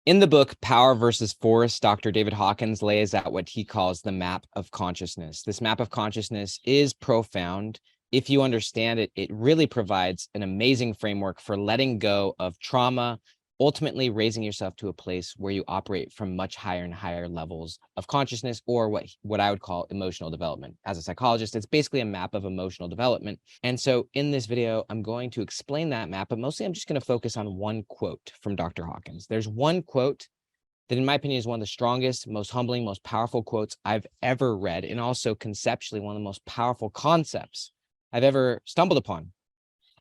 In the book, Power versus Force, Dr. David Hawkins lays out what he calls the map of consciousness. This map of consciousness is profound. If you understand it, it really provides an amazing framework for letting go of trauma, ultimately raising yourself to a place where you operate from much higher and higher levels of consciousness, or what I would call emotional development. As a psychologist, it's basically a map of emotional development. And so in this video, I'm going to explain that map, but mostly I'm just going to focus on one quote from Dr. Hawkins. There's one quote that, in my opinion, is one of the strongest, most humbling, most powerful quotes I've ever read, and also conceptually one of the most powerful concepts I've ever stumbled upon.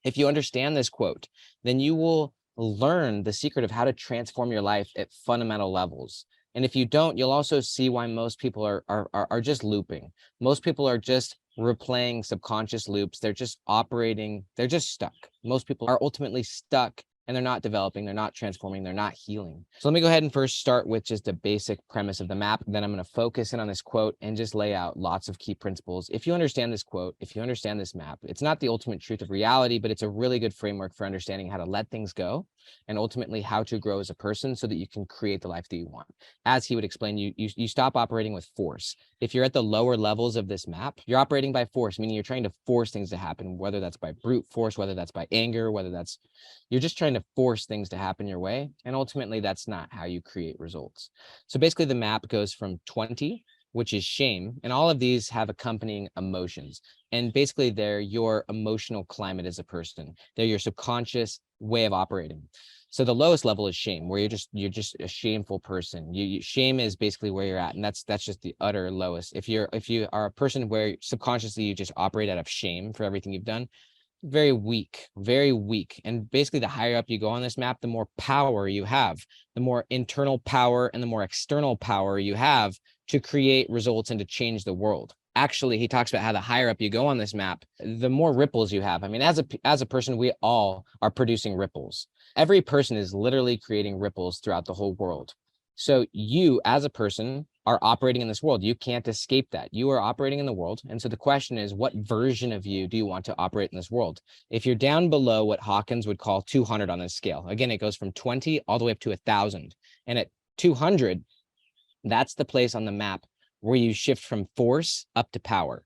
If you understand this quote, then you will learn the secret of how to transform your life at fundamental levels. And if you don't, you'll also see why most people are just looping. Most people are just replaying subconscious loops. They're just operating, they're just stuck. Most people are ultimately stuck, and they're not developing, they're not transforming, they're not healing. So let me go ahead and first start with just a basic premise of the map. Then I'm going to focus in on this quote and just lay out lots of key principles. If you understand this quote, if you understand this map, it's not the ultimate truth of reality, but it's a really good framework for understanding how to let things go and ultimately how to grow as a person so that you can create the life that you want. As he would explain, you stop operating with force. If you're at the lower levels of this map, you're operating by force, meaning you're trying to force things to happen, whether that's by brute force, whether that's by anger, whether that's, you're just trying to force things to happen your way. And ultimately, that's not how you create results. So basically, the map goes from 20, which is shame. And all of these have accompanying emotions. And basically, they're your emotional climate as a person. They're your subconscious way of operating. So the lowest level is shame, where you're just a shameful person. Shame is basically where you're at, and that's just the utter lowest. If you are a person where subconsciously you just operate out of shame for everything you've done, very weak, very weak. And basically, the higher up you go on this map, the more power you have, the more internal power and the more external power you have to create results and to change the world. Actually, he talks about how the higher up you go on this map, the more ripples you have. I mean, as a person, we all are producing ripples. Every person is literally creating ripples throughout the whole world. So you, as a person, are operating in this world. You can't escape that. You are operating in the world. And so the question is, what version of you do you want to operate in this world? If you're down below what Hawkins would call 200 on this scale, again, it goes from 20 all the way up to 1,000. And at 200, that's the place on the map where you shift from force up to power.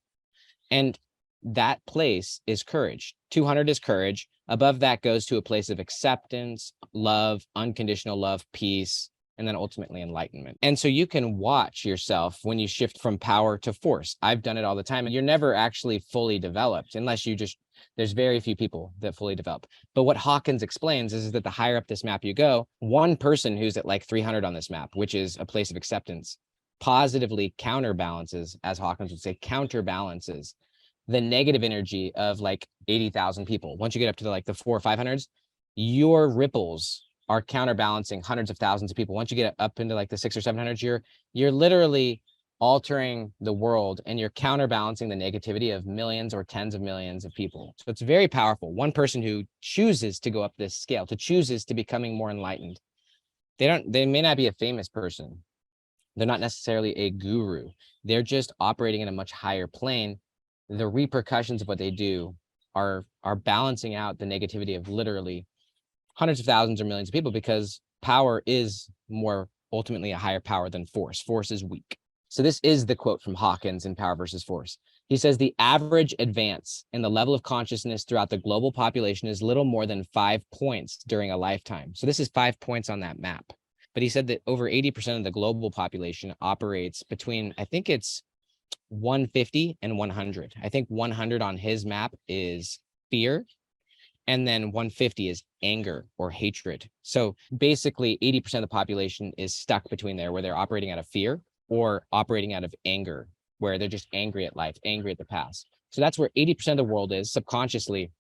And that place is courage. 200 is courage. Above that goes to a place of acceptance, love, unconditional love, peace, and then ultimately enlightenment. And so you can watch yourself when you shift from power to force. I've done it all the time, and you're never actually fully developed unless you just, there's very few people that fully develop. But what Hawkins explains is that the higher up this map you go, one person who's at like 300 on this map, which is a place of acceptance, positively counterbalances, as Hawkins would say, counterbalances the negative energy of like 80,000 people. Once you get up to the 400 or 500s, your ripples are counterbalancing hundreds of thousands of people. Once you get up into like the 600 or 700s, you're literally altering the world, and you're counterbalancing the negativity of millions or tens of millions of people. So it's very powerful. One person who chooses to go up this scale, to chooses to becoming more enlightened, they may not be a famous person. They're not necessarily a guru. They're just operating in a much higher plane. The repercussions of what they do are balancing out the negativity of literally hundreds of thousands or millions of people, because power is more ultimately a higher power than force. Force is weak. So this is the quote from Hawkins in Power versus Force. He says, the average advance in the level of consciousness throughout the global population is little more than 5 points during a lifetime. So this is 5 points on that map. But he said that over 80% of the global population operates between, I think it's 150 and 100. I think 100 on his map is fear, and then 150 is anger or hatred. So basically 80% of the population is stuck between there, where they're operating out of fear or operating out of anger, where they're just angry at life, angry at the past. So that's where 80% of the world is subconsciously.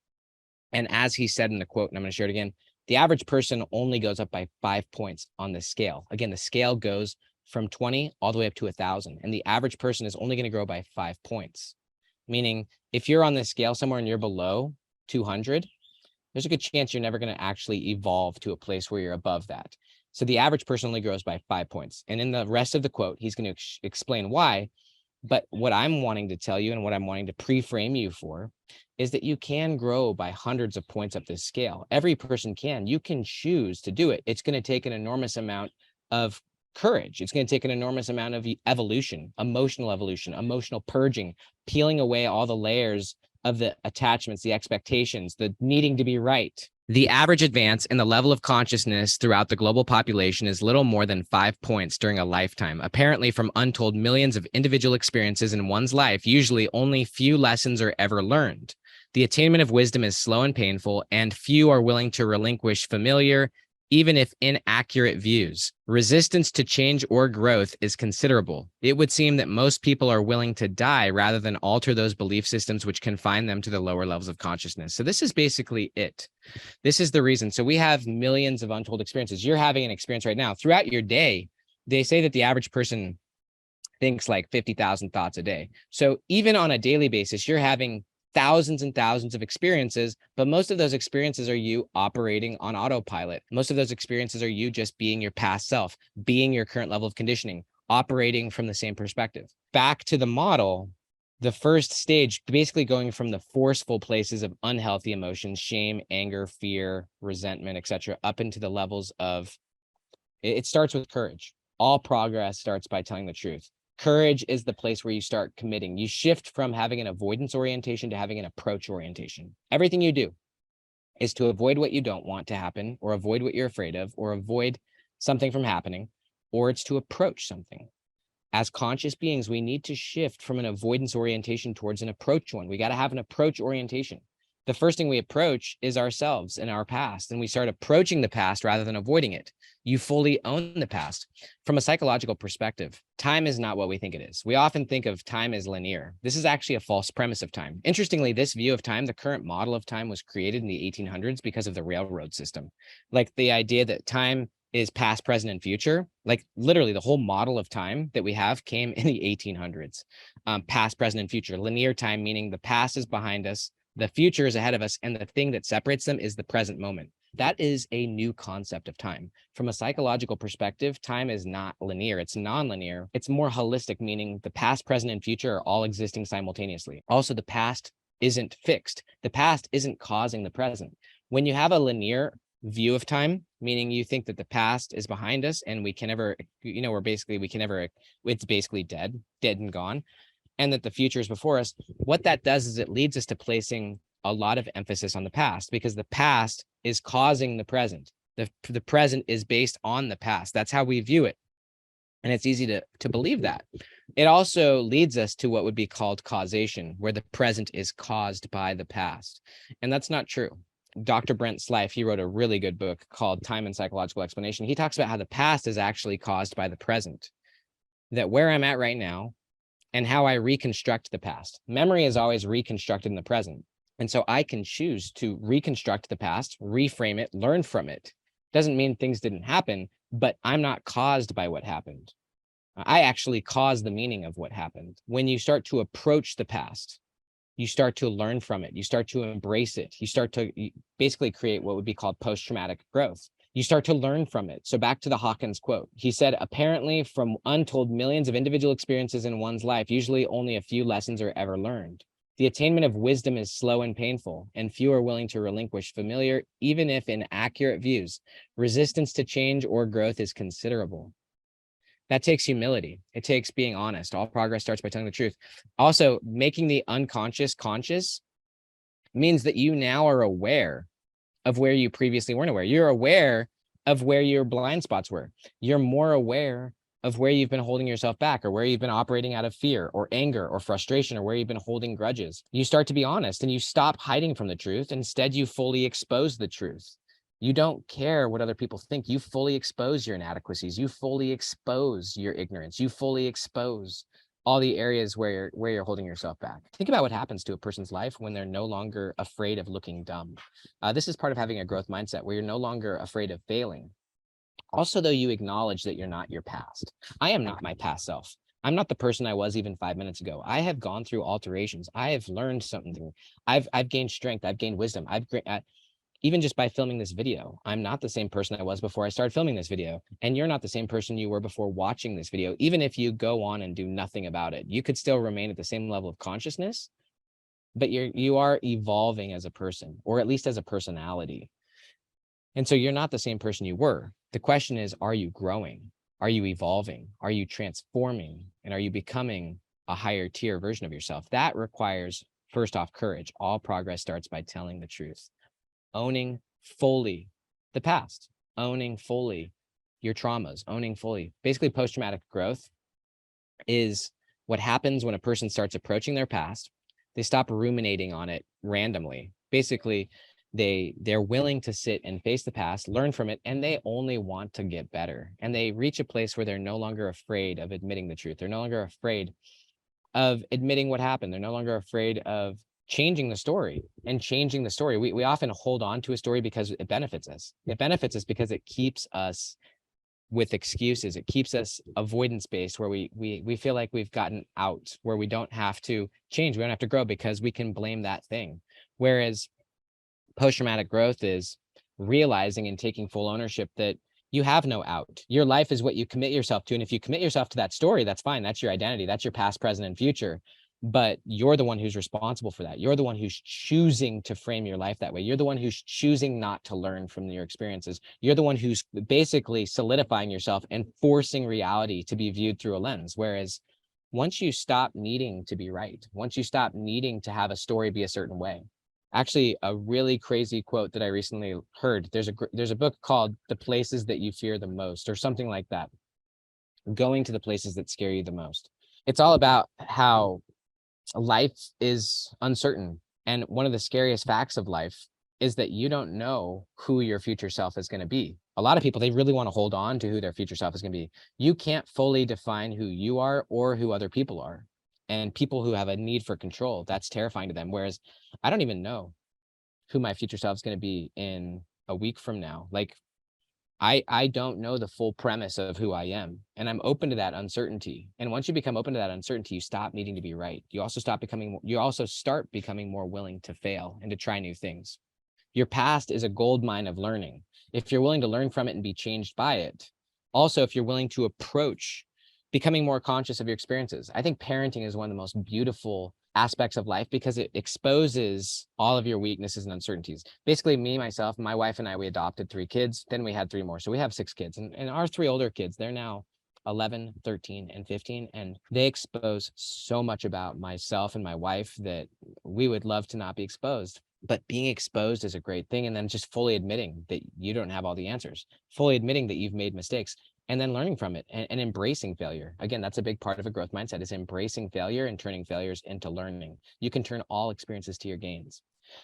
And as he said in the quote, and I'm going to share it again, the average person only goes up by 5 points on the scale. Again, the scale goes from 20 all the way up to 1,000. And the average person is only going to grow by 5 points. Meaning, if you're on this scale somewhere and you're below 200, there's a good chance you're never going to actually evolve to a place where you're above that. So the average person only grows by 5 points. And in the rest of the quote, he's going to explain why. But what I'm wanting to tell you, and what I'm wanting to pre-frame you for, is that you can grow by hundreds of points up this scale. Every person can. You can choose to do it. It's going to take an enormous amount of courage. It's going to take an enormous amount of evolution, emotional purging, peeling away all the layers of the attachments, the expectations, the needing to be right. The average advance in the level of consciousness throughout the global population is little more than 5 points during a lifetime. Apparently, from untold millions of individual experiences in one's life, usually only few lessons are ever learned. The attainment of wisdom is slow and painful, and few are willing to relinquish familiar, even if inaccurate views. Resistance to change or growth is considerable. It would seem that most people are willing to die rather than alter those belief systems which confine them to the lower levels of consciousness. So this is basically it. This is the reason. So we have millions of untold experiences. You're having an experience right now. Throughout your day, they say that the average person thinks like 50,000 thoughts a day. So even on a daily basis, you're having thousands and thousands of experiences, but most of those experiences are you operating on autopilot. Most of those experiences are you just being your past self, being your current level of conditioning, operating from the same perspective. Back to the model, the first stage, basically going from the forceful places of unhealthy emotions, shame, anger, fear, resentment, etc., up into the levels of, it starts with courage. All progress starts by telling the truth. Courage is the place where you start committing. You shift from having an avoidance orientation to having an approach orientation. Everything you do is to avoid what you don't want to happen, or avoid what you're afraid of, or avoid something from happening, or it's to approach something. As conscious beings, we need to shift from an avoidance orientation towards an approach one. We got to have an approach orientation. The first thing we approach is ourselves and our past, and we start approaching the past rather than avoiding it. You fully own the past. From a psychological perspective, time is not what we think it is. We often think of time as linear. This is actually a false premise of time. Interestingly, this view of time, the current model of time, was created in the 1800s because of the railroad system. Like the idea that time is past, present, and future. Like literally the whole model of time that we have came in the 1800s. Past, present, and future. Linear time, meaning the past is behind us, the future is ahead of us, and the thing that separates them is the present moment. That is a new concept of time. From a psychological perspective, time is not linear. It's non-linear. It's more holistic, meaning the past, present, and future are all existing simultaneously. Also, the past isn't fixed. The past isn't causing the present. When you have a linear view of time, meaning you think that the past is behind us and we can never, it's basically dead and gone, and that the future is before us, what that does is it leads us to placing a lot of emphasis on the past, because the past is causing the present. The present is based on the past. That's how we view it. And it's easy to believe that. It also leads us to what would be called causation, where the present is caused by the past. And that's not true. Dr. Brent Slife, he wrote a really good book called Time and Psychological Explanation. He talks about how the past is actually caused by the present. That where I'm at right now and how I reconstruct the past. Memory is always reconstructed in the present. And so I can choose to reconstruct the past, reframe it, learn from it. Doesn't mean things didn't happen, but I'm not caused by what happened. I actually caused the meaning of what happened. When you start to approach the past, you start to learn from it. You start to embrace it. You start to basically create what would be called post-traumatic growth. You start to learn from it. So back to the Hawkins quote, he said, apparently from untold millions of individual experiences in one's life, usually only a few lessons are ever learned. The attainment of wisdom is slow and painful, and few are willing to relinquish familiar, even if inaccurate views. Resistance to change or growth is considerable. That takes humility. It takes being honest. All progress starts by telling the truth. Also, making the unconscious conscious means that you now are aware of where you previously weren't aware. You're aware of where your blind spots were. You're more aware of where you've been holding yourself back, or where you've been operating out of fear or anger or frustration, or where you've been holding grudges. You start to be honest and you stop hiding from the truth. Instead, you fully expose the truth. You don't care what other people think. You fully expose your inadequacies. You fully expose your ignorance. You fully expose all the areas where you're holding yourself back. Think about what happens to a person's life when they're no longer afraid of looking dumb. This is part of having a growth mindset, where you're no longer afraid of failing. Also, though, you acknowledge that you're not your past. I am not my past self. I'm not the person I was even 5 minutes ago. I have gone through alterations. I have learned something. I've gained strength. I've gained wisdom. Even just by filming this video, I'm not the same person I was before I started filming this video. And you're not the same person you were before watching this video. Even if you go on and do nothing about it, you could still remain at the same level of consciousness, but you are evolving as a person, or at least as a personality. And so you're not the same person you were. The question is, are you growing? Are you evolving? Are you transforming? And are you becoming a higher tier version of yourself? That requires, first off, courage. All progress starts by telling the truth, owning fully the past, owning fully your traumas, owning fully. Basically, post-traumatic growth is what happens when a person starts approaching their past. They stop ruminating on it randomly. Basically, they're willing to sit and face the past, learn from it, and they only want to get better. And they reach a place where they're no longer afraid of admitting the truth. They're no longer afraid of admitting what happened. They're no longer afraid of changing the story and changing the story. We often hold on to a story because it benefits us. It benefits us because it keeps us with excuses. It keeps us avoidance based, where we feel like we've gotten out, where we don't have to change, we don't have to grow because we can blame that thing. Whereas post-traumatic growth is realizing and taking full ownership that you have no out. Your life is what you commit yourself to. And if you commit yourself to that story, that's fine. That's your identity. That's your past, present, and future. But you're the one who's responsible for that. You're the one who's choosing to frame your life that way. You're the one who's choosing not to learn from your experiences. You're the one who's basically solidifying yourself and forcing reality to be viewed through a lens. Whereas once you stop needing to be right, once you stop needing to have a story be a certain way, actually a really crazy quote that I recently heard, there's a book called The Places That You Fear the Most, or something like that. Going to the places that scare you the most. It's all about how life is uncertain. And one of the scariest facts of life is that you don't know who your future self is going to be. A lot of people, they really want to hold on to who their future self is going to be. You can't fully define who you are or who other people are. And people who have a need for control, that's terrifying to them. Whereas I don't even know who my future self is going to be in a week from now. Like, I don't know the full premise of who I am, and I'm open to that uncertainty. And once you become open to that uncertainty, you stop needing to be right. You also start becoming more willing to fail and to try new things. Your past is a gold mine of learning. If you're willing to learn from it and be changed by it, also if you're willing to approach becoming more conscious of your experiences. I think parenting is one of the most beautiful aspects of life because it exposes all of your weaknesses and uncertainties. Basically, me, myself, my wife and I, we adopted 3 kids. Then we had 3 more. So we have 6 kids. And our 3 older kids, they're now 11, 13, and 15. And they expose so much about myself and my wife that we would love to not be exposed. But being exposed is a great thing. And then just fully admitting that you don't have all the answers, fully admitting that you've made mistakes, and then learning from it and embracing failure. Again, that's a big part of a growth mindset, is embracing failure and turning failures into learning. You can turn all experiences to your gains.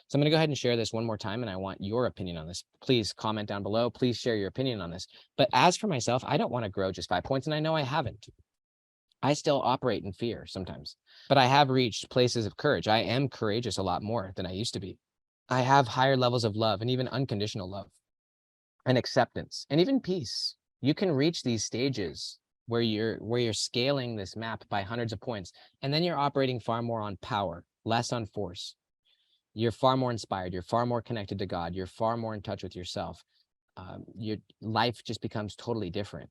So I'm going to go ahead and share this one more time, and I want your opinion on this. Please comment down below. Please share your opinion on this. But as for myself, I don't want to grow just 5 points, and I know I haven't. I still operate in fear sometimes, but I have reached places of courage. I am courageous a lot more than I used to be. I have higher levels of love, and even unconditional love and acceptance and even peace. You can reach these stages where you're scaling this map by hundreds of points, and then you're operating far more on power, less on force. You're far more inspired. You're far more connected to God. You're far more in touch with yourself. Your life just becomes totally different.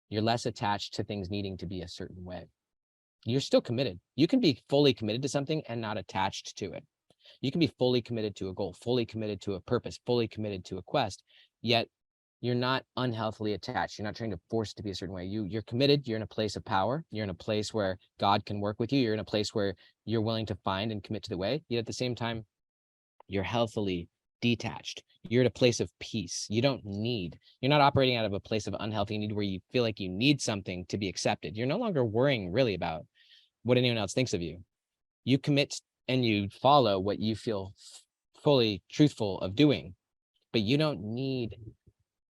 You're less attached to things needing to be a certain way. You're still committed. You can be fully committed to something and not attached to it. You can be fully committed to a goal, fully committed to a purpose, fully committed to a quest, yet you're not unhealthily attached. You're not trying to force it to be a certain way. You're committed. You're in a place of power. You're in a place where God can work with you. You're in a place where you're willing to find and commit to the way. Yet at the same time, you're healthily detached. You're at a place of peace. You're not operating out of a place of unhealthy need where you feel like you need something to be accepted. You're no longer worrying really about what anyone else thinks of you. You commit and you follow what you feel fully truthful of doing, but you don't need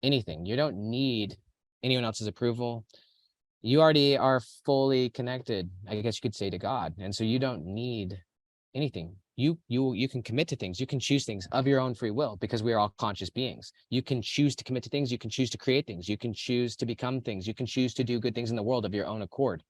anything. You don't need anyone else's approval. You already are fully connected, I guess you could say, to God. And so you don't need anything. You can commit to things. You can choose things of your own free will, because we are all conscious beings. You can choose to commit to things. You can choose to create things. You can choose to become things. You can choose to do good things in the world of your own accord.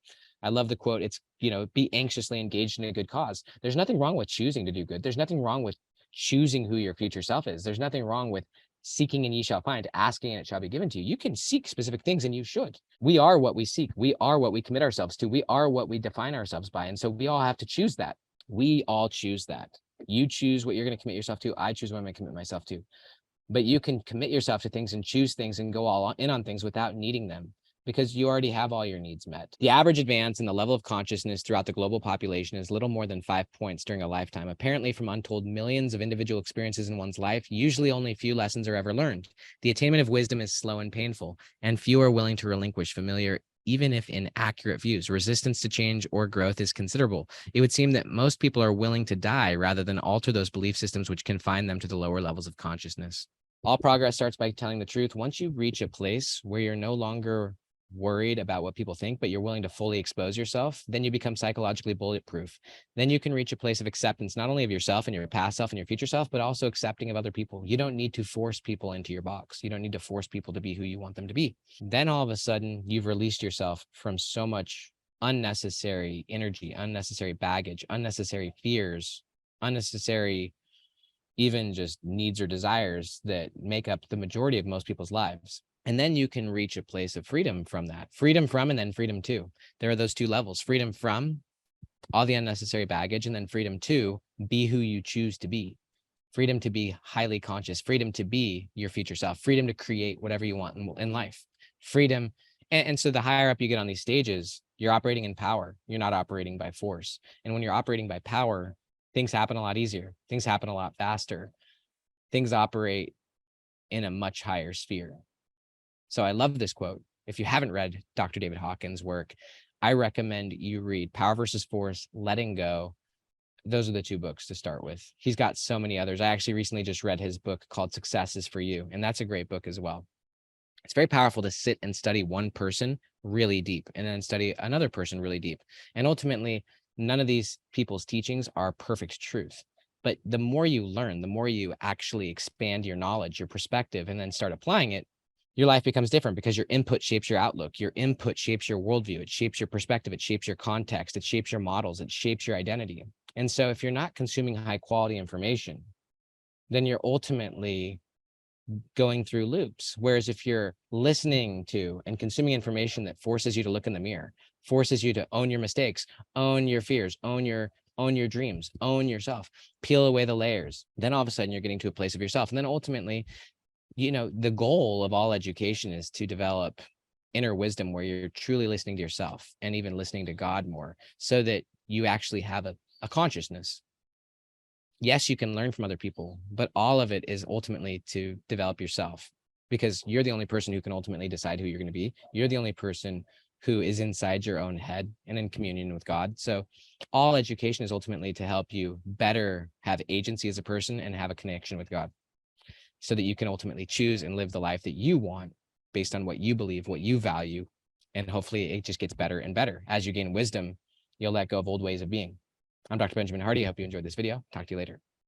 I love the quote. It's, be anxiously engaged in a good cause. There's nothing wrong with choosing to do good. There's nothing wrong with choosing who your future self is. There's nothing wrong with seeking and ye shall find, asking and it shall be given to you. You can seek specific things, and you should. We are what we seek. We are what we commit ourselves to. We are what we define ourselves by. And so we all have to choose that. We all choose that. You choose what you're going to commit yourself to. I choose what I'm going to commit myself to. But you can commit yourself to things and choose things and go all in on things without needing them. because you already have all your needs met. The average advance in the level of consciousness throughout the global population is little more than 5 points during a lifetime. Apparently, from untold millions of individual experiences in one's life, usually only few lessons are ever learned. The attainment of wisdom is slow and painful, and few are willing to relinquish familiar, even if inaccurate views. Resistance to change or growth is considerable. It would seem that most people are willing to die rather than alter those belief systems which confine them to the lower levels of consciousness. All progress starts by telling the truth. Once you reach a place where you're no longer worried about what people think, but you're willing to fully expose yourself, then you become psychologically bulletproof. Then you can reach a place of acceptance, not only of yourself and your past self and your future self, but also accepting of other people. You don't need to force people into your box. You don't need to force people to be who you want them to be. Then all of a sudden, you've released yourself from so much unnecessary energy, unnecessary baggage, unnecessary fears, unnecessary even just needs or desires that make up the majority of most people's lives. And then you can reach a place of freedom from that. Freedom from, and then freedom to. There are those two levels. Freedom from all the unnecessary baggage, and then freedom to be who you choose to be. Freedom to be highly conscious. Freedom to be your future self. Freedom to create whatever you want in life. Freedom. And so the higher up you get on these stages, you're operating in power. You're not operating by force. And when you're operating by power, things happen a lot easier. Things happen a lot faster. Things operate in a much higher sphere. So I love this quote. If you haven't read Dr. David Hawkins' work, I recommend you read Power versus Force, Letting Go. Those are the two books to start with. He's got so many others. I actually recently just read his book called Success is for You, and that's a great book as well. It's very powerful to sit and study one person really deep and then study another person really deep. And ultimately, none of these people's teachings are perfect truth. But the more you learn, the more you actually expand your knowledge, your perspective, and then start applying it, your life becomes different because your input shapes your outlook. Your input shapes your worldview. It shapes your perspective. It shapes your context. It shapes your models. It shapes your identity. And so if you're not consuming high quality information, then you're ultimately going through loops. Whereas if you're listening to and consuming information that forces you to look in the mirror, forces you to own your mistakes, own your fears, own your dreams, own yourself, peel away the layers, then all of a sudden you're getting to a place of yourself. And then ultimately, the goal of all education is to develop inner wisdom where you're truly listening to yourself and even listening to God more so that you actually have a consciousness. Yes, you can learn from other people, but all of it is ultimately to develop yourself because you're the only person who can ultimately decide who you're going to be. You're the only person who is inside your own head and in communion with God. So all education is ultimately to help you better have agency as a person and have a connection with God, so that you can ultimately choose and live the life that you want based on what you believe, what you value. And hopefully it just gets better and better. As you gain wisdom, you'll let go of old ways of being. I'm Dr. Benjamin Hardy. I hope you enjoyed this video. Talk to you later.